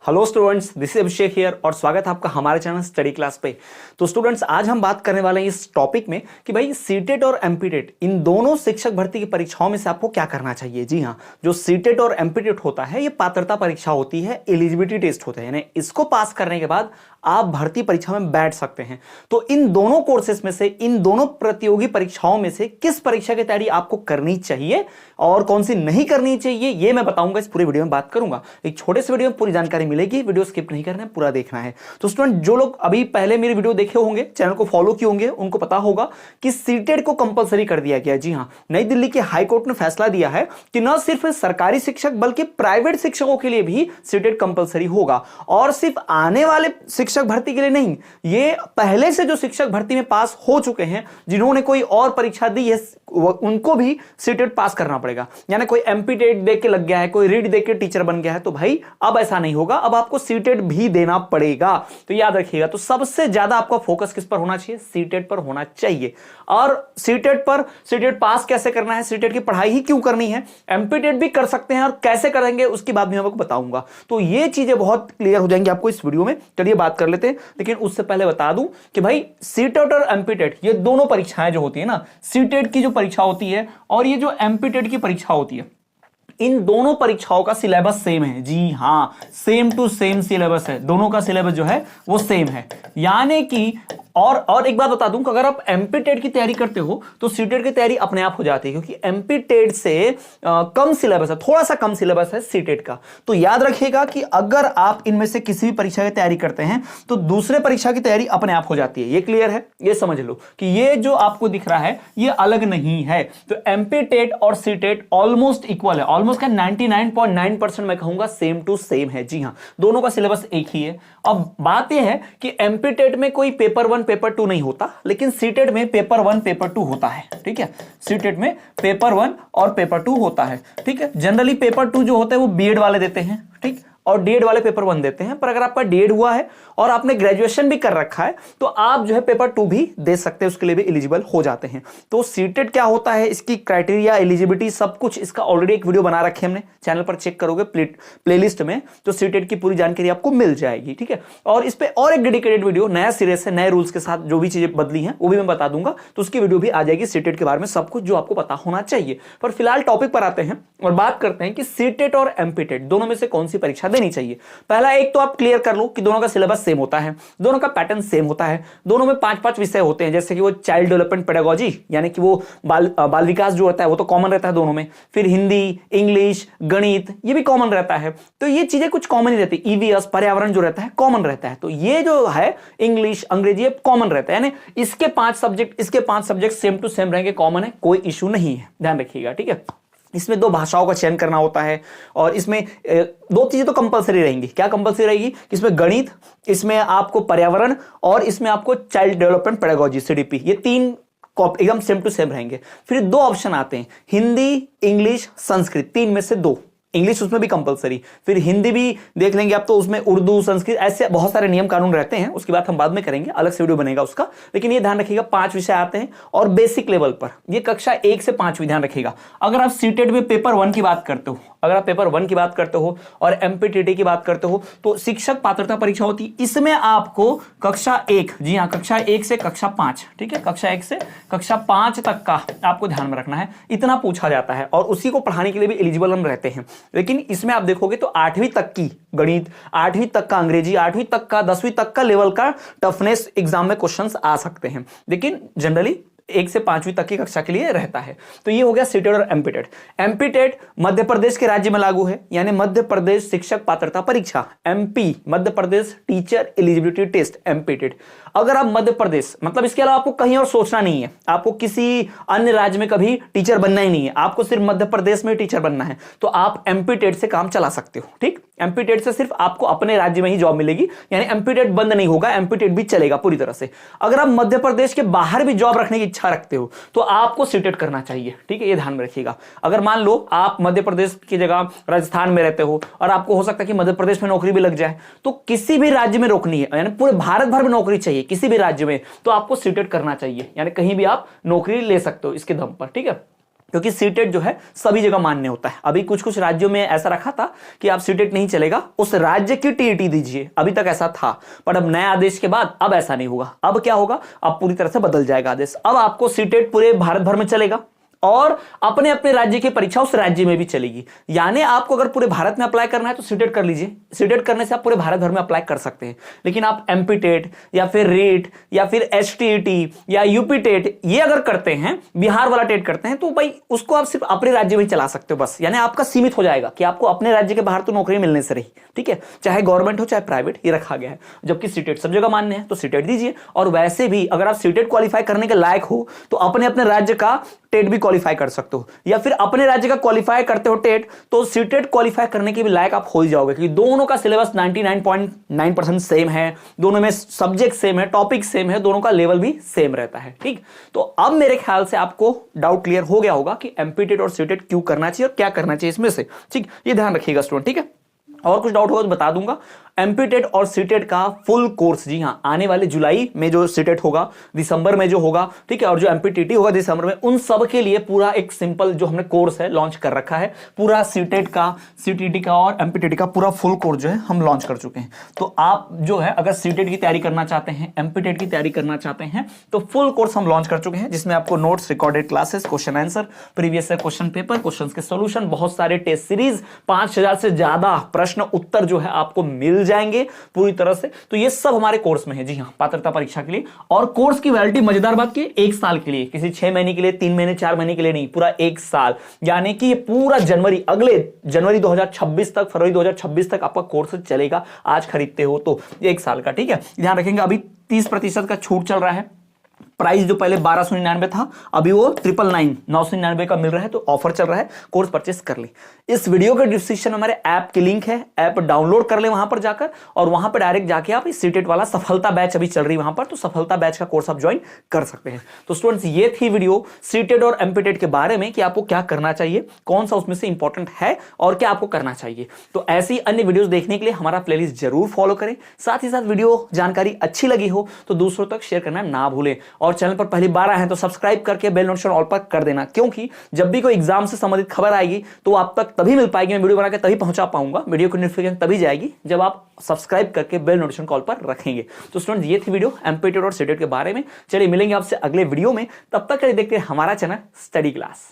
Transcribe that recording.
Hello students, this is Abhishek here और स्वागत है आपका हमारे चैनल स्टडी क्लास पे। तो स्टूडेंट्स, आज हम बात करने वाले हैं इस टॉपिक में कि भाई सीटेट और एमपीटेट इन दोनों शिक्षक भर्ती की परीक्षाओं में से आपको क्या करना चाहिए। जी हाँ, जो सीटेट और एमपीटेट होता है ये पात्रता परीक्षा होती है, एलिजिबिलिटी टेस्ट होता है, यानी इसको पास करने के बाद आप भर्ती परीक्षा में बैठ सकते हैं। तो इन दोनों कोर्सेस में से, इन दोनों प्रतियोगी परीक्षाओं में से किस परीक्षा की तैयारी आपको करनी चाहिए और कौन सी नहीं करनी चाहिए, ये मैं बताऊंगा, इस पूरी वीडियो में बात करूंगा। एक छोटे से वीडियो में पूरी जानकारी मिलेगी, वीडियो स्किप नहीं करना है, पूरा देखना है। तो स्टूडेंट, जो लोग अभी पहले मेरी वीडियो देखे होंगे, चैनल को फॉलो किए होंगे, उनको पता होगा कि सीटेट को कंपलसरी कर दिया गया। जी हाँ, नई दिल्ली के हाई कोर्ट ने फैसला दिया है कि न सिर्फ सरकारी शिक्षक बल्कि प्राइवेट शिक्षकों के लिए भी सीटेट कंपलसरी होगा। और सिर्फ आने वाले शिक्षक भर्ती के लिए नहीं, ये पहले से जो शिक्षक भर्ती में पास हो चुके हैं, जिन्होंने कोई और परीक्षा दी है, उनको भी सीटेट पास करना पड़ेगा। यानी कोई एमपीटेट देख के लग गया है, कोई रीट देख के टीचर बन गया है, तो भाई अब ऐसा नहीं होगा, अब आपको सीटेट भी देना पड़ेगा। तो याद रखिएगा, तो सबसे ज्यादा आपका फोकस किस पर होना चाहिए? सीटेट पर होना चाहिए। और सीटेट पर, सीटेट पास कैसे करना है, सीटेट की पढ़ाई ही क्यों करनी है, एमपीटेट भी कर सकते हैं और कैसे करेंगे उसकी बात मैं आपको बताऊंगा। तो ये चीजें बहुत क्लियर हो जाएंगी आपको इस वीडियो में। चलिए बात कर लेते हैं, लेकिन उससे पहले बता दूं कि भाई सीटेट और एमपीटेट ये दोनों परीक्षाएं जो होती है ना, सीटेट की जो परीक्षा होती है और ये जो एमपीटेट की परीक्षा होती है, इन दोनों परीक्षाओं का सिलेबस सेम है। जी हां, सेम टू सेम सिलेबस है, दोनों का सिलेबस जो है वो सेम है। यानी कि और एक बात बता दूं कि अगर आप एमपीटेट की तैयारी करते हो तो सीटेट की तैयारी अपने आप हो जाती है, क्योंकि एमपीटेट से कम सिलेबस है, थोड़ा सा कम सिलेबस है सीटेट का। तो याद रखिएगा कि अगर आप इनमें से किसी भी परीक्षा की तैयारी करते हैं तो दूसरे परीक्षा की तैयारी अपने आप हो जाती है। ये क्लियर है? ये समझ लो कि ये जो आपको दिख रहा है ये अलग नहीं है। तो एमपीटेट और सीटेट ऑलमोस्ट इक्वल है, ऑलमोस्ट का 99.9% मैं कहूंगा सेम टू सेम है। जी हां, दोनों का सिलेबस एक ही है। अब बात यह है कि एमपीटेट में कोई पेपर 1 पेपर 2 नहीं होता, लेकिन सीटेट में पेपर 1 पेपर 2 होता है। ठीक है, सीटेट में पेपर 1 और पेपर 2 होता है। ठीक है, जनरली पेपर 2 जो होता है वो बीएड वाले देते हैं, ठीक, और डीएड वाले पेपर 1 देते हैं। पर अगर आपका डीएड हुआ है और आपने ग्रेजुएशन भी कर रखा है तो आप जो है पेपर 2 भी दे सकते हैं, उसके लिए भी एलिजिबल हो जाते हैं। तो सीटेट क्या होता है, इसकी क्राइटेरिया, एलिजिबिलिटी, सब कुछ इसका ऑलरेडी एक वीडियो बना रखे हमने, चैनल पर चेक करोगे प्लेलिस्ट में तो सीटेट की पूरी जानकारी आपको मिल जाएगी। ठीक है, और इस पे और एक डेडिकेटेड वीडियो नया सिरे से नए रूल्स के साथ जो भी चीजें बदली हैं वो भी मैं बता दूंगा, तो उसकी वीडियो भी आ जाएगी सीटेट के बारे में, सब कुछ जो आपको पता होना चाहिए। पर फिलहाल टॉपिक पर आते हैं और बात करते हैं कि सीटेट और एमपीटेट दोनों में से कौन सी परीक्षा देनी चाहिए। पहला एक तो आप क्लियर कर लो कि दोनों का सिलेबस सेम होता है, दोनों का पैटर्न सेम होता है, दोनों में 5-5 विषय होते हैं, जैसे कि वो चाइल्ड डेवलपमेंट पेडागोजी, यानी कि वो बाल विकास जो होता है वो तो कॉमन रहता है दोनों में। फिर हिंदी, इंग्लिश, गणित ये भी कॉमन रहता है। तो ये चीजें कुछ कॉमन ही रहती है। ईवीएस, पर्यावरण जो रहता है कॉमन रहता है। तो ये जो है इंग्लिश, अंग्रेजी, ये कॉमन रहता है, यानी इसके 5 सब्जेक्ट सेम टू सेम रहेंगे, कॉमन है, कोई इशू नहीं है, ध्यान रखिएगा। ठीक है, इसमें 2 भाषाओं का चयन करना होता है और इसमें 2 चीजें तो कंपलसरी रहेंगी। क्या कंपलसरी रहेगी? इसमें गणित, इसमें आपको पर्यावरण और इसमें आपको चाइल्ड डेवलपमेंट पेडागोजी सीडीपी, ये 3 एकदम सेम टू सेम रहेंगे। फिर 2 ऑप्शन आते हैं, हिंदी, इंग्लिश, संस्कृत, 3 में से 2। इंग्लिश उसमें भी कंपलसरी, फिर हिंदी भी देख लेंगे आप तो उसमें उर्दू, संस्कृत, ऐसे बहुत सारे नियम कानून रहते हैं, उसकी बात हम बाद में करेंगे, अलग से वीडियो बनेगा उसका। लेकिन ये ध्यान रखिएगा 5 विषय आते हैं और बेसिक लेवल पर, ये कक्षा 1 से 5 भी ध्यान रखिएगा। अगर आप सीटेट में पेपर 1 की बात करते हो, अगर आप पेपर 1 की बात करते हो और एमपीटीटी की बात करते हो तो शिक्षक पात्रता परीक्षा होती है, इसमें आपको कक्षा 1, जी हाँ, कक्षा 1 से कक्षा 5, ठीक है, कक्षा 1 से कक्षा 5 तक का आपको ध्यान में रखना है, इतना पूछा जाता है और उसी को पढ़ाने के लिए भी एलिजिबल हम रहते हैं। लेकिन इसमें आप देखोगे तो 8वीं तक की गणित, 8वीं तक का अंग्रेजी, 8वीं तक का, 10वीं तक का लेवल का टफनेस एग्जाम में क्वेश्चंस आ सकते हैं, लेकिन जनरली 1 से 5वीं तक की कक्षा के लिए रहता है। तो ये हो गया सीटेट और एमपीटेट। एमपीटेट मध्य प्रदेश के राज्य में लागू है, यानी मध्य प्रदेश शिक्षक पात्रता परीक्षा, MP Madhya Pradesh teacher eligibility test, MPTET. अगर आप मध्य प्रदेश, मतलब इसके अलावा आपको कहीं और सोचना नहीं है, आपको किसी अन्य राज्य में कभी टीचर बनना ही नहीं है, आपको सिर्फ मध्य प्रदेश में टीचर बनना है, तो आप एमपीटेट से काम चला सकते हो। ठीक, एमपीटेट से सिर्फ आपको अपने राज्य में ही जॉब मिलेगी, यानी एमपीटेट बंद नहीं होगा, एमपीटेट भी चलेगा पूरी तरह से। अगर आप मध्य प्रदेश के बाहर भी जॉब रखने की इच्छा रखते हो तो आपको सीटेट करना चाहिए। ठीक है, ये ध्यान में रखिएगा। अगर मान लो आप मध्य प्रदेश की जगह राजस्थान में रहते हो और आपको हो सकता है कि मध्य प्रदेश में नौकरी भी लग जाए, तो किसी भी राज्य में रोकनी है, यानी पूरे भारत भर में नौकरी चाहिए किसी भी राज्य में, तो आपको सीटेट करना चाहिए, यानी कहीं भी आप नौकरी ले सकते हो इसके दम पर। ठीक है, क्योंकि सीटेट जो है सभी जगह मान्य होता है। अभी कुछ कुछ राज्यों में ऐसा रखा था कि आप सीटेट नहीं चलेगा, उस राज्य की टीईटी दीजिए, अभी तक ऐसा था। पर अब नए आदेश के बाद अब ऐसा नहीं होगा। अब क्या होगा, अब पूरी तरह से बदल जाएगा आदेश। अब आपको सीटेट पूरे भारत भर में चलेगा और अपने अपने राज्य की परीक्षा उस राज्य में भी चलेगी। यानी आपको अगर पूरे भारत में अप्लाई करना है तो सीटेट कर लीजिए। सीटेट करने से आप पूरे भारत भर में अप्लाई कर सकते हैं। लेकिन आप एमपी टेट या फिर रीट या फिर एसटीईटी या यूपी टेट ये अगर करते हैं, बिहार वाला टेट करते हैं, तो भाई उसको आप सिर्फ अपने राज्य में ही चला सकते हो बस। यानी आपका सीमित हो जाएगा कि आपको अपने राज्य के बाहर तो नौकरी मिलने से रही, ठीक है, चाहे गवर्नमेंट हो चाहे प्राइवेट, ये रखा गया है। जबकि सीटेट सब जगह मान्य है तो सीटेट दीजिए। और वैसे भी अगर आप सीटेट क्वालिफाई करने के लायक हो तो अपने अपने राज्य का टेट भी क्वालिफाई कर सकते हो, या फिर अपने राज्य का क्वालिफाई करते हो टेट तो सीटेट क्वालिफाई करने के भी लायक आप हो ही जाओगे, क्योंकि दोनों का सिलेबस 99.9% सेम है, दोनों में सब्जेक्ट सेम है, टॉपिक सेम है, दोनों का लेवल भी सेम रहता है। ठीक, तो अब मेरे ख्याल से आपको डाउट क्लियर हो गया होगा कि एमपी टेट और सीटेट क्यों करना चाहिए और क्या करना चाहिए इसमें से। ठीक, ये ध्यान रखिएगा स्टूडेंट। ठीक है, और कुछ डाउट होगा तो बता दूंगा। एमपी टेट और सीटेट का फुल कोर्स, जी हां, आने वाले जुलाई में जो सीटेट होगा, दिसंबर में जो होगा, ठीक है, और जो एमपीटीटी होगा दिसंबर में, उन सब के लिए पूरा एक सिंपल जो हमने कोर्स है लॉन्च कर रखा है। पूरा सीटेट का, सीटीटी का और एमपीटीटी का पूरा फुल कोर्स जो है हम लॉन्च कर चुके हैं। तो आप जो है अगर सीटेट की तैयारी करना चाहते हैं, एमपीटेट की तैयारी करना चाहते हैं, तो फुल कोर्स हम लॉन्च कर चुके हैं, जिसमें आपको notes, recorded classes, question answer, previous year question paper, question के सोल्यूशन, बहुत सारे टेस्ट सीरीज, 5000 से ज्यादा प्रश्न उत्तर जो है आपको मिल जाएंगे पूरी तरह से। तो ये सब हमारे कोर्स में है, जी हां, पात्रता परीक्षा के लिए। और कोर्स की वैलिडिटी मजेदार बात की 1 साल के लिए, किसी 6 महीने के लिए, 3 महीने, 4 महीने के लिए नहीं, पूरा 1 साल। यानी कि ये पूरा जनवरी, अगले जनवरी 2026 तक, फरवरी 2026 तक आपका कोर्स चलेगा। आज खरीदते हो तो 1 साल का। ठीक है, ध्यान रखेंगे। अभी 30% का छूट चल रहा है। प्राइस जो पहले 1299 था, अभी वो 999 का मिल रहा है। तो ऑफर चल रहा है, कोर्स परचेस कर ले। इस वीडियो के डिस्क्रिप्शन में हमारे ऐप की लिंक है, ऐप डाउनलोड कर ले वहां पर जाकर, और वहां पर डायरेक्ट जाके आप इस सीटेट वाला सफलता बैच अभी चल रही है वहां पर, तो सफलता बैच का कोर्स आप ज्वाइन कर सकते हैं। तो स्टूडेंट्स, ये थी वीडियो सीटेट और एमपीटेट के बारे में कि आपको क्या करना चाहिए, कौन सा उसमें से इंपॉर्टेंट है और क्या आपको करना चाहिए। तो ऐसी अन्य वीडियोस देखने के लिए हमारा प्लेलिस्ट जरूर फॉलो करें। साथ ही साथ वीडियो जानकारी अच्छी लगी हो तो दूसरों तक शेयर करना ना भूलें, और चैनल पर पहली बार आए हैं तो सब्सक्राइब करके बेल नोटिफिकेशन ऑल पर कर देना, क्योंकि जब भी कोई एग्जाम से संबंधित खबर आएगी तो आप तक तभी मिल पाएगी, मैं वीडियो बना के तभी पहुंचा पाऊंगा। वीडियो की नोटिफिकेशन तभी जाएगी जब आप सब्सक्राइब करके बेल नोटिफिकेशन कॉल पर रखेंगे। तो स्टूडेंट्स, ये थी वीडियो एमपीटेट और सीटेट के बारे में। चलिए मिलेंगे आपसे अगले वीडियो में, तब तक के लिए देखते हैं हमारा चैनल स्टडी क्लास।